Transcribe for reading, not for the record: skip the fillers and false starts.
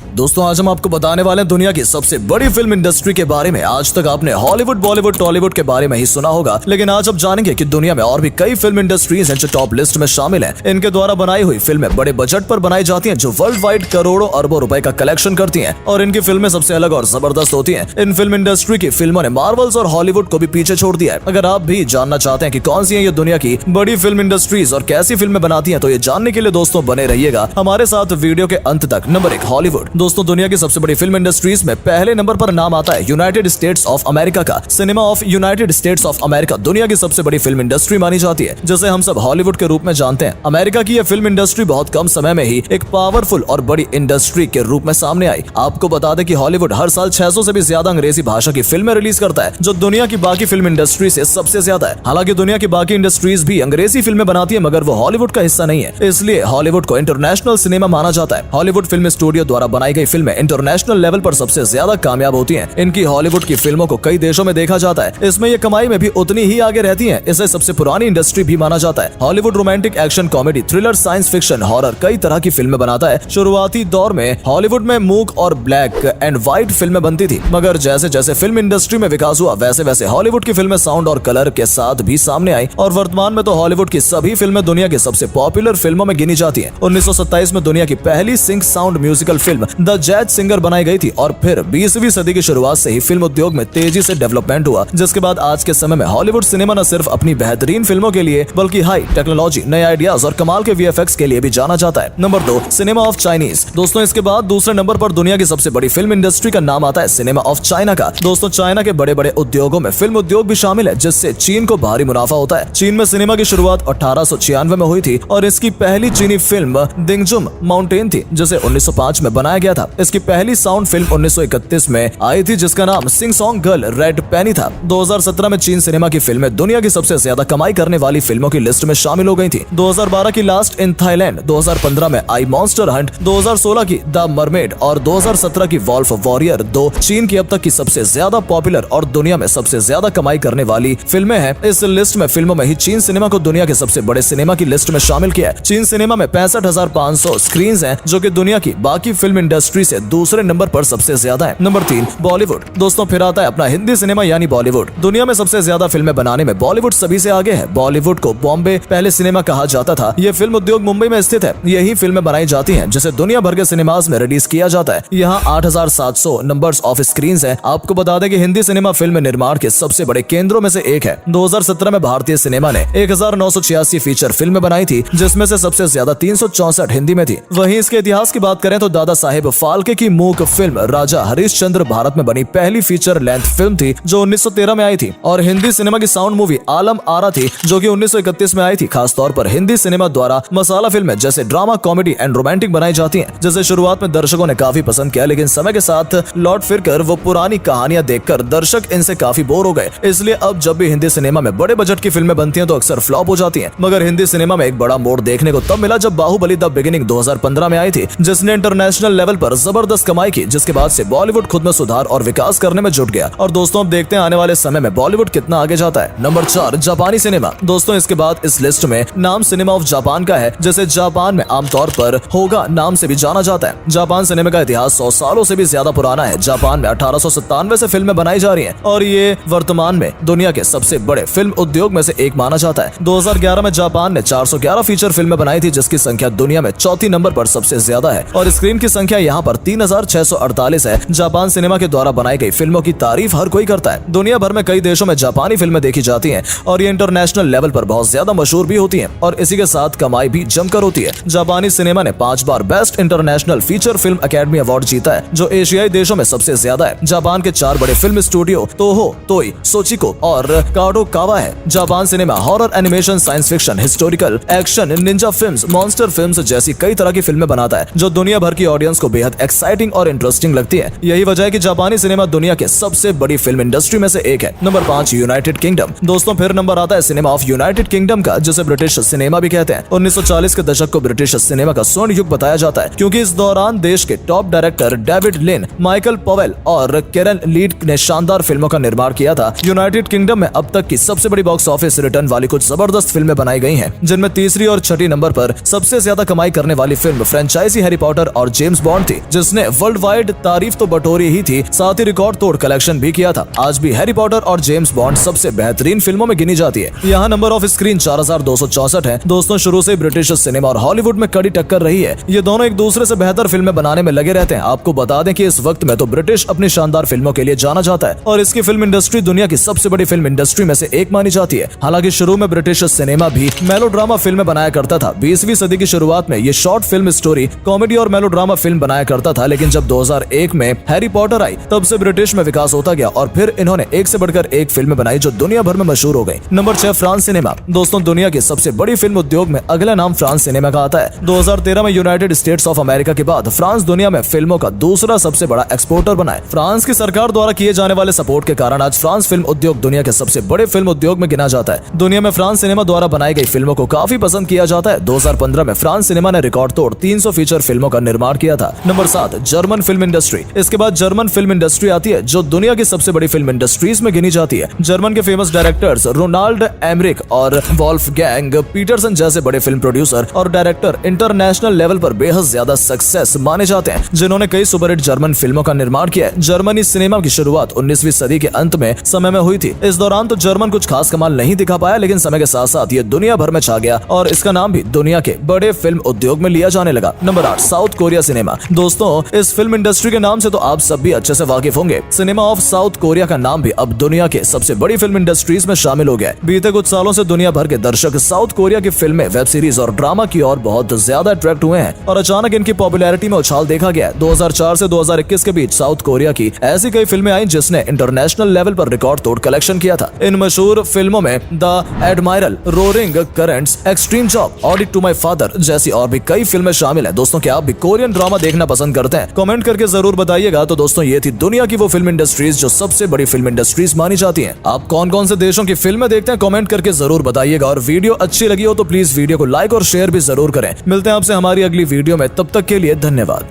दोस्तों आज हम आपको बताने वाले हैं दुनिया की सबसे बड़ी फिल्म इंडस्ट्री के बारे में। आज तक आपने हॉलीवुड, बॉलीवुड, टॉलीवुड के बारे में ही सुना होगा, लेकिन आज आप जानेंगे कि दुनिया में और भी कई फिल्म इंडस्ट्रीज हैं जो टॉप लिस्ट में शामिल हैं। इनके द्वारा बनाई हुई फिल्में बड़े बजट पर बनाई जाती हैं, जो वर्ल्ड वाइड करोड़ों अरबों रुपए का कलेक्शन करती हैं और इनकी फिल्में सबसे अलग और जबरदस्त होती हैं। इन फिल्म इंडस्ट्री की फिल्मों ने मार्वल्स और हॉलीवुड को भी पीछे छोड़ दिया है। अगर आप भी जानना चाहते हैं कि कौन सी है ये दुनिया की बड़ी फिल्म इंडस्ट्रीज और कैसी फिल्में बनाती हैं, तो ये जानने के लिए दोस्तों बने रहिएगा हमारे साथ वीडियो के अंत तक। Number 1, Hollywood. दोस्तों दुनिया की सबसे बड़ी फिल्म इंडस्ट्रीज में पहले नंबर पर नाम आता है यूनाइटेड स्टेट्स ऑफ अमेरिका का। Cinema of United states of America दुनिया की सबसे बड़ी फिल्म इंडस्ट्री मानी जाती है, जिसे हम सब हॉलीवुड के रूप में जानते हैं। अमेरिका की यह फिल्म इंडस्ट्री बहुत कम समय में ही एक पावरफुल और बड़ी इंडस्ट्री के रूप में सामने आई। आपको बता दें कि हॉलीवुड हर साल 600 से भी ज्यादा अंग्रेजी भाषा की फिल्में रिलीज करता है, जो दुनिया की बाकी फिल्म इंडस्ट्री से सबसे ज्यादा है। हालांकि दुनिया की बाकी इंडस्ट्रीज भी अंग्रेजी फिल्में बनाती है, मगर वो हॉलीवुड का हिस्सा नहीं है, इसलिए हॉलीवुड को इंटरनेशनल सिनेमा माना जाता है। हॉलीवुड फिल्म स्टूडियो द्वारा बनाई गई फिल्में इंटरनेशनल लेवल पर सबसे ज्यादा कामयाब होती हैं। इनकी हॉलीवुड की फिल्मों को कई देशों में देखा जाता है, इसमें ये कमाई में भी उतनी ही आगे रहती हैं। इसे सबसे पुरानी इंडस्ट्री भी माना जाता है। Hollywood romantic, action, comedy, thriller, science fiction, horror कई तरह की फिल्में बनाता है। शुरुआती दौर में हॉलीवुड में मूक और ब्लैक एंड व्हाइट फिल्में बनती थी, मगर जैसे जैसे फिल्म इंडस्ट्री में विकास हुआ, वैसे वैसे हॉलीवुड की फिल्में साउंड और कलर के साथ भी सामने आई और वर्तमान में तो हॉलीवुड की सभी फिल्में दुनिया की सबसे पॉपुलर फिल्मों में गिनी जाती हैं। 1927 में दुनिया की पहली sync sound musical film the jazz singer बनाई गई थी और फिर 20वीं सदी की शुरुआत से ही फिल्म उद्योग में तेजी से डेवलपमेंट हुआ, जिसके बाद आज के समय में हॉलीवुड सिनेमा न सिर्फ अपनी बेहतरीन फिल्मों के लिए बल्कि हाई टेक्नोलॉजी, नए आइडियाज और कमाल के वीएफएक्स के लिए भी जाना जाता है। Number 2, cinema of Chinese. दोस्तों इसके बाद दूसरे नंबर पर दुनिया की सबसे बड़ी फिल्म इंडस्ट्री का नाम आता है सिनेमा ऑफ चाइना का। दोस्तों चाइना के बड़े बड़े उद्योगों में फिल्म उद्योग भी शामिल है, जिससे चीन को भारी मुनाफा होता है। चीन में सिनेमा की शुरुआत 1896 में हुई थी और इसकी पहली चीनी फिल्म दिंगजुम माउंटेन थी, जिसे 1905 में बनाया गया था। इसकी पहली साउंड फिल्म 1931 में आई थी, जिसका नाम सिंग सॉन्ग गर्ल रेड पेनी था। 2017 में चीन सिनेमा की फिल्में दुनिया की सबसे ज्यादा कमाई करने वाली फिल्मों की लिस्ट में शामिल हो गई थी। 2012 की लास्ट इन थाईलैंड, 2015 में आई मॉन्स्टर हंट, 2016 की द मरमेड और 2017 की वॉल्फ वॉरियर 2 चीन की अब तक की सबसे ज्यादा पॉपुलर और दुनिया में सबसे ज्यादा कमाई करने वाली फिल्में हैं। इस लिस्ट में फिल्मों में ही चीन सिनेमा को दुनिया के सबसे बड़े सिनेमा की लिस्ट में शामिल किया है। चीन सिनेमा में 65,500 स्क्रीन हैं, जो कि दुनिया की बाकी फिल्म इंडस्ट्री से दूसरे नंबर पर सबसे ज्यादा है। नंबर 3, बॉलीवुड। दोस्तों फिर आता है अपना हिंदी सिनेमा यानी बॉलीवुड। दुनिया में सबसे ज्यादा फिल्में बनाने में बॉलीवुड सभी से आगे है। बॉलीवुड को बॉम्बे पहले सिनेमा कहा जाता था। ये फिल्म उद्योग मुंबई में स्थित है। यही फिल्में बनाई जाती हैं, जिसे दुनिया भर के सिनेमाज में रिलीज किया जाता है। यहाँ 8,700 नंबर्स ऑफ स्क्रीन हैं। आपको बता दें कि हिंदी सिनेमा फिल्म निर्माण के सबसे बड़े केंद्रों में से एक है। 2017 में भारतीय सिनेमा ने 1986 फीचर फिल्में बनाई थी, जिसमें से सबसे ज्यादा 364 हिंदी में थी। वहीं इसके इतिहास की बात करें तो दादा साहेब फाल्के की मूक फिल्म राजा हरिश्चंद्र भारत में बनी पहली फीचर लेंथ फिल्म थी, जो 1913 में आई थी। और हिंदी सिनेमा की साउंड मूवी आलम आरा थी, जो कि 1931 में आई थी। खासतौर पर हिंदी सिनेमा द्वारा मसाला फिल्में जैसे ड्रामा, कॉमेडी एंड रोमांटिक बनाई जाती हैं, जिसे शुरुआत में दर्शकों ने काफी पसंद किया, लेकिन समय के साथ लौट फिरकर वो पुरानी कहानियां देखकर दर्शक इनसे काफी बोर हो गए। इसलिए अब जब भी हिंदी सिनेमा में बड़े बजट की फिल्में बनती हैं तो अक्सर फ्लॉप हो जाती हैं। मगर हिंदी सिनेमा में एक बड़ा मोड़ देखने को तब मिला जब बाहुबली द बिगिनिंग 2015 में आई थी, जिसने इंटरनेशनल लेवल पर जबरदस्त कमाई की, जिसके बाद से बॉलीवुड खुद में सुधार और विकास करने में जुट गया। और दोस्तों अब देखते हैं आने वाले समय में बॉलीवुड कितना आगे जाता है। नंबर 4, जापानी सिनेमा। दोस्तों इसके बाद इस लिस्ट में नाम सिनेमा ऑफ जापान का है, जिसे जापान में आमतौर पर होगा नाम से भी जाना जाता है। जापान सिनेमा का इतिहास 100 सालों से भी ज्यादा पुराना है। जापान में 1897 से फिल्में बनाई जा रही हैं और ये वर्तमान में दुनिया के सबसे बड़े फिल्म उद्योग में से एक माना जाता है। 2011 में जापान ने 411 फीचर फिल्में बनाई थी, जिसकी संख्या दुनिया में चौथी नंबर पर सबसे ज्यादा है और स्क्रीन की संख्या यहाँ पर 3648 है। जापान सिनेमा के द्वारा बनाई गई फिल्मों की तारीफ हर कोई करता है। दुनिया भर में कई देशों में जापानी फिल्में देखी जाती हैं और ये इंटरनेशनल लेवल पर बहुत ज्यादा मशहूर भी होती हैं और इसी के साथ कमाई भी जमकर होती है। जापानी सिनेमा ने 5 बार best international feature film academy award जीता है, जो एशियाई देशों में सबसे ज्यादा है। जापान के 4 बड़े फिल्म स्टूडियो तोहो, तोई, सोचिको और काडोकावा है। Japan cinema horror, animation, science fiction, historical, action, Ninja films, monster films जैसी कई तरह की फिल्में बनाता है, जो दुनिया भर की ऑडियंस को बेहद एक्साइटिंग और इंटरेस्टिंग लगती है। यही वजह है कि जापानी सिनेमा दुनिया के सबसे बड़ी फिल्म इंडस्ट्री में से एक है। Number 5, United kingdom. दोस्तों फिर नंबर आता है सिनेमा ऑफ यूनाइटेड किंगडम का, जिसे ब्रिटिश सिनेमा भी कहते हैं। 1940 के दशक को ब्रिटिश सिनेमा का स्वर्ण युग बताया जाता है, क्योंकि इस दौरान देश के टॉप डायरेक्टर डेविड लिन, माइकल पॉवेल और कैरन लीड ने शानदार फिल्मों का निर्माण किया था। यूनाइटेड किंगडम में अब तक की सबसे बड़ी बॉक्स ऑफिस रिटर्न वाली कुछ जबरदस्त फिल्में बनाई गई हैं, जिनमें तीसरी और छठी नंबर पर सबसे ज्यादा कमाई करने वाली फिल्म फ्रेंचाइजी हैरी पॉटर और जेम्स बॉन्ड बॉन्ड थी, जिसने वर्ल्ड वाइड तारीफ तो बटोरी ही थी, साथ ही रिकॉर्ड तोड़ कलेक्शन भी किया था। आज भी हैरी पॉटर और जेम्स बॉन्ड सबसे बेहतरीन फिल्मों में गिनी जाती है। यहाँ नंबर ऑफ स्क्रीन 4264 है। दोस्तों, शुरू से ब्रिटिश सिनेमा और हॉलीवुड में कड़ी टक्कर रही है। ये दोनों एक दूसरे से बेहतर फिल्में बनाने में लगे रहते हैं। आपको बता दें कि इस वक्त में तो ब्रिटिश अपनी शानदार फिल्मों के लिए जाना जाता है और इसकी फिल्म इंडस्ट्री दुनिया की सबसे बड़ी फिल्म इंडस्ट्री में से एक मानी जाती है। हालांकि शुरू में ब्रिटिश सिनेमा भी मेलोड्रामा फिल्में बनाया करता था। 20वीं सदी की शुरुआत में ये शॉर्ट फिल्म स्टोरी, कॉमेडी और मेलोड्रामा फिल्म बनाया करता था, लेकिन जब 2001 में हैरी पॉटर आई तब से ब्रिटिश में विकास होता गया और फिर इन्होंने एक से बढ़कर एक फिल्म बनाई जो दुनिया भर में मशहूर हो गई। Number 6, France cinema. दोस्तों, दुनिया की सबसे बड़ी फिल्म उद्योग में अगला नाम फ्रांस सिनेमा का आता है। 2013 में यूनाइटेड स्टेट्स ऑफ अमेरिका के बाद फ्रांस दुनिया में फिल्मों का दूसरा सबसे बड़ा एक्सपोर्टर बना है। फ्रांस की सरकार द्वारा किए जाने वाले सपोर्ट के कारण आज फ्रांस फिल्म उद्योग दुनिया के सबसे बड़े फिल्म उद्योग में गिना जाता है। दुनिया में फ्रांस सिनेमा द्वारा बनाई गई फिल्मों को काफी पसंद किया जाता है। 2015 में फ्रांस सिनेमा ने रिकॉर्ड तोड़ 300 फीचर फिल्मों का निर्माण किया था। Number 7, German film industry. इसके बाद जर्मन फिल्म इंडस्ट्री आती है जो दुनिया की सबसे बड़ी फिल्म इंडस्ट्रीज में गिनी जाती है। जर्मन के फेमस डायरेक्टर्स रोनाल्ड एमरिक और वोल्फगैंग पीटरसन जैसे बड़े फिल्म प्रोड्यूसर और डायरेक्टर इंटरनेशनल लेवल पर बेहद ज्यादा सक्सेस माने जाते हैं, जिन्होंने कई सुपरहिट जर्मन फिल्मों का निर्माण किया है। जर्मनी सिनेमा की शुरुआत 19वीं सदी के अंत में समय में हुई थी। इस दौरान तो जर्मन कुछ खास कमाल नहीं दिखा पाया, लेकिन समय के साथ साथ ये दुनिया भर में छा गया और इसका नाम भी दुनिया के बड़े फिल्म उद्योग में लिया जाने लगा। Number 8, south Korea cinema. दोस्तों, इस फिल्म इंडस्ट्री के नाम से तो आप सब भी अच्छे से वाकिफ होंगे। सिनेमा ऑफ साउथ कोरिया का नाम भी अब दुनिया के सबसे बड़ी फिल्म इंडस्ट्रीज में शामिल हो गया है। बीते कुछ सालों से दुनिया भर के दर्शक साउथ कोरिया की फिल्में, वेब सीरीज और ड्रामा की ओर बहुत ज्यादा अट्रैक्ट हुए हैं और अचानक इनकी पॉपुलैरिटी में उछाल देखा गया है। 2004 से 2021 के बीच साउथ कोरिया की ऐसी कई फिल्में आई जिसने इंटरनेशनल लेवल पर रिकॉर्ड तोड़ कलेक्शन किया था। इन मशहूर फिल्मों में the admiral, roaring currents, extreme job, ode to my father जैसी और भी कई फिल्में शामिल हैं। दोस्तों, क्या आप भी कोरियन ड्रामा देखना पसंद करते हैं? कमेंट करके जरूर बताइएगा। तो दोस्तों, ये थी दुनिया की वो फिल्म इंडस्ट्रीज जो सबसे बड़ी फिल्म इंडस्ट्रीज मानी जाती हैं। आप कौन कौन से देशों की फिल्में देखते हैं कमेंट करके जरूर बताइएगा और वीडियो अच्छी लगी हो तो प्लीज वीडियो को लाइक और शेयर भी जरूर करें। मिलते हैं आपसे हमारी अगली वीडियो में, तब तक के लिए धन्यवाद।